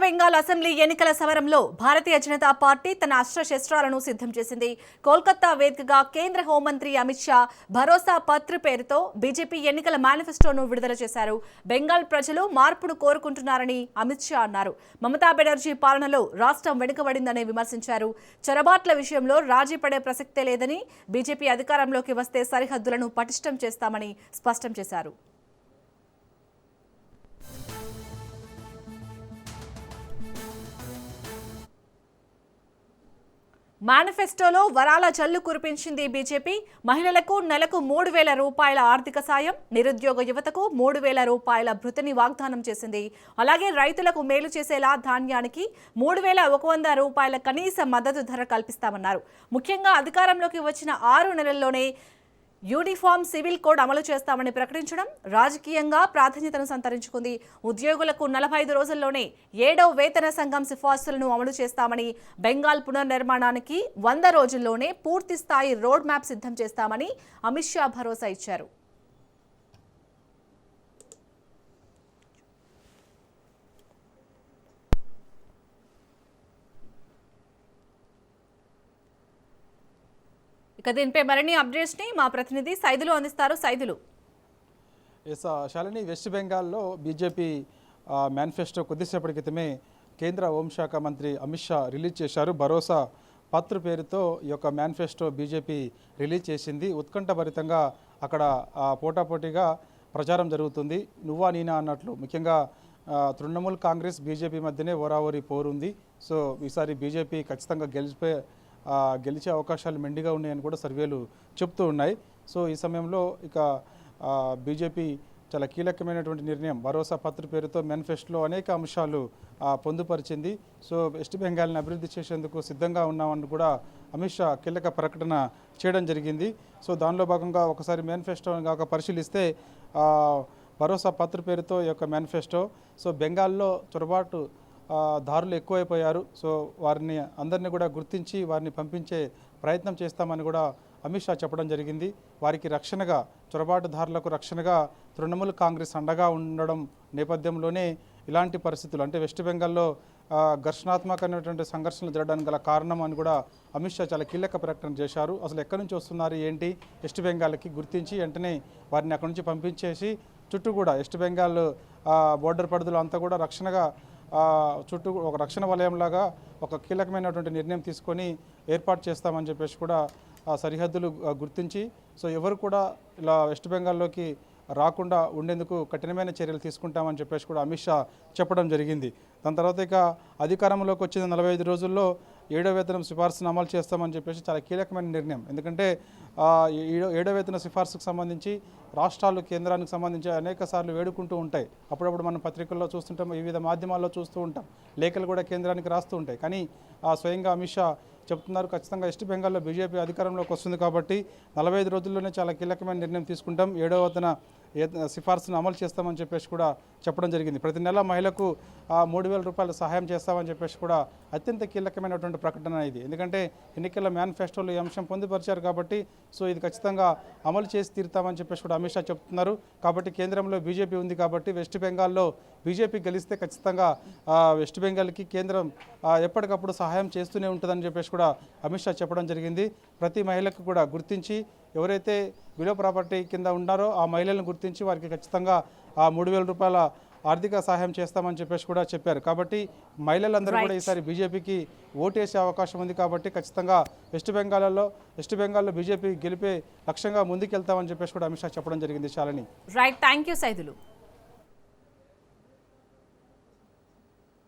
Bengal assembly ఎన్నికల సమరంలో Bharatiya Janata party తన అస్త్రశస్త్రాలను సిద్ధం చేసింది. కోల్కతా వేదికగా కేంద్ర హోంమంత్రి అమిత్ షా భరోసా పత్ర పేరుతో బీజేపీ ఎన్నికల మేనిఫెస్టోను విడుదల చేశారు. బెంగాల్ ప్రజలు మార్పును కోరుకుంటున్నారని అమిత్ షా అన్నారు. మమతా బెనర్జీ పాలనలో రాష్ట్రం వెనుకబడిందని విమర్శించారు. చొరబాట్ల విషయంలో రాజీ పడే ప్రసక్తే లేదని, బీజేపీ అధికారంలోకి వస్తే సరిహద్దులను పటిష్టం చేస్తామని స్పష్టం చేశారు. మేనిఫెస్టోలో వరాల జల్లు కురిపించింది బీజేపీ. మహిళలకు నెలకు 3,000 రూపాయల ఆర్థిక సాయం, నిరుద్యోగ యువతకు 3,000 రూపాయల భృతిని వాగ్దానం చేసింది. అలాగే రైతులకు మేలు చేసేలా ధాన్యానికి 3,100 రూపాయల కనీస మద్దతు ధర కల్పిస్తామన్నారు. ముఖ్యంగా అధికారంలోకి వచ్చిన 6 నెలల్లోనే యూనిఫామ్ సివిల్ కోడ్ అమలు చేస్తామని ప్రకటించడం రాజకీయంగా ప్రాధాన్యతను సంతరించుకుంది. ఉద్యోగులకు 45 రోజుల్లోనే 7వ వేతన సంఘం సిఫార్సులను అమలు చేస్తామని, బెంగాల్ పునర్నిర్మాణానికి 100 రోజుల్లోనే పూర్తి స్థాయి రోడ్ మ్యాప్ సిద్ధం చేస్తామని అమిత్ షా భరోసా ఇచ్చారు. ఇక దీనిపై మరిన్ని అప్డేట్స్ ని మా ప్రతినిధి సైదులు అందిస్తారు. సైదులు. శాలిని, వెస్ట్ బెంగాల్లో బీజేపీ మేనిఫెస్టో కొద్దిసేపటి క్రితమే కేంద్ర హోంశాఖ మంత్రి అమిత్ షా రిలీజ్ చేశారు. భరోసా పత్ర పేరుతో ఈ యొక్క మేనిఫెస్టో బీజేపీ రిలీజ్ చేసింది. ఉత్కంఠభరితంగా అక్కడ పోటాపోటీగా ప్రచారం జరుగుతుంది. నువ్వా నీనా అన్నట్లు. ముఖ్యంగా తృణమూల్ కాంగ్రెస్ బీజేపీ మధ్యనే ఓరావోరి పోరుంది. సో ఈసారి బీజేపీ ఖచ్చితంగా గెలిచే అవకాశాలు మెండిగా ఉన్నాయని కూడా సర్వేలు చెప్తూ ఉన్నాయి. సో ఈ సమయంలో ఇక బీజేపీ చాలా కీలకమైనటువంటి నిర్ణయం, భరోసా పత్ర పేరుతో మేనిఫెస్టోలో అనేక అంశాలు పొందుపరిచింది. సో వెస్ట్ బెంగాల్ని అభివృద్ధి చేసేందుకు సిద్ధంగా ఉన్నామని కూడా అమిత్ షా కీలక ప్రకటన చేయడం జరిగింది. సో దానిలో భాగంగా ఒకసారి మేనిఫెస్టోని కాక పరిశీలిస్తే భరోసా పత్ర పేరుతో ఈ యొక్క మేనిఫెస్టో. సో బెంగాల్లో చొరబాటు దారులు ఎక్కువైపోయారు. సో వారిని అందరినీ కూడా గుర్తించి వారిని పంపించే ప్రయత్నం చేస్తామని కూడా అమిత్ షా చెప్పడం జరిగింది. వారికి రక్షణగా, చొరబాటుదారులకు రక్షణగా తృణమూల్ కాంగ్రెస్ అండగా ఉండడం నేపథ్యంలోనే ఇలాంటి పరిస్థితులు, అంటే వెస్ట్ బెంగాల్లో ఘర్షణాత్మకమైనటువంటి సంఘర్షణలు జరగడానికి గల కారణం అని కూడా అమిత్ షా చాలా కీలక ప్రకటన చేశారు. అసలు ఎక్కడి నుంచి వస్తున్నారు ఏంటి వెస్ట్ బెంగాల్కి గుర్తించి వెంటనే వారిని అక్కడి నుంచి పంపించేసి చుట్టూ కూడా వెస్ట్ బెంగాల్ బోర్డర్ పరిధులు అంతా కూడా రక్షణగా చుట్టూ ఒక రక్షణ వలయంలాగా ఒక కీలకమైనటువంటి నిర్ణయం తీసుకొని ఏర్పాటు చేస్తామని చెప్పేసి కూడా సరిహద్దులు గుర్తించి, సో ఎవరు కూడా ఇలా వెస్ట్ బెంగాల్లోకి రాకుండా ఉండేందుకు కఠినమైన చర్యలు తీసుకుంటామని చెప్పేసి కూడా అమిత్ షా చెప్పడం జరిగింది. దాని తర్వాత ఇక అధికారంలోకి వచ్చిన 45 రోజుల్లో 7వ వేతనం సిఫార్సును అమలు చేస్తామని చెప్పేసి చాలా కీలకమైన నిర్ణయం. ఎందుకంటే 7వ వేతన సిఫార్సుకు సంబంధించి రాష్ట్రాలు కేంద్రానికి సంబంధించి అనేక సార్లు వేడుకుంటూ ఉంటాయి. అప్పుడప్పుడు మనం పత్రికల్లో చూస్తుంటాం, వివిధ మాధ్యమాల్లో చూస్తూ ఉంటాం, లేఖలు కూడా కేంద్రానికి రాస్తూ ఉంటాయి. కానీ స్వయంగా అమిత్ షా చెప్తున్నారు, ఖచ్చితంగా వెస్ట్ బెంగాల్లో బీజేపీ అధికారంలోకి వస్తుంది కాబట్టి 45 రోజుల్లోనే చాలా కీలకమైన నిర్ణయం తీసుకుంటాం, 7వ వేతన సిఫార్సును అమలు చేస్తామని చెప్పేసి కూడా చెప్పడం జరిగింది. ప్రతి నెల మహిళకు 3,000 రూపాయల సహాయం చేస్తామని చెప్పేసి కూడా అత్యంత కీలకమైనటువంటి ప్రకటన ఇది. ఎందుకంటే ఎన్నికల మేనిఫెస్టోలో ఈ అంశం పొందుపరిచారు కాబట్టి సో ఇది ఖచ్చితంగా అమలు చేసి తీరుతామని చెప్పేసి కూడా అమిత్ షా చెప్తున్నారు. కాబట్టి కేంద్రంలో బీజేపీ ఉంది కాబట్టి వెస్ట్ బెంగాల్లో బీజేపీ గెలిస్తే ఖచ్చితంగా వెస్ట్ బెంగాల్కి కేంద్రం ఎప్పటికప్పుడు సహాయం చేస్తూనే ఉంటుందని చెప్పేసి కూడా అమిత్ షా చెప్పడం జరిగింది. ప్రతి మహిళకు కూడా గుర్తించి ఎవరైతే బిలో ప్రాపర్టీ కింద ఉన్నారో ఆ మహిళలను గుర్తించి వారికి ఖచ్చితంగా 3,000 రూపాయల ఆర్థిక సహాయం చేస్తామని చెప్పేసి కూడా చెప్పారు. కాబట్టి మహిళలందరూ కూడా ఈసారి బీజేపీకి ఓటేసే అవకాశం ఉంది కాబట్టి ఖచ్చితంగా వెస్ట్ బెంగాల్లో బీజేపీ గెలిపే లక్ష్యంగా ముందుకెళ్తామని చెప్పేసి కూడా అమిత్ షా చెప్పడం జరిగింది. Shalini. Right, thank you Saidulu.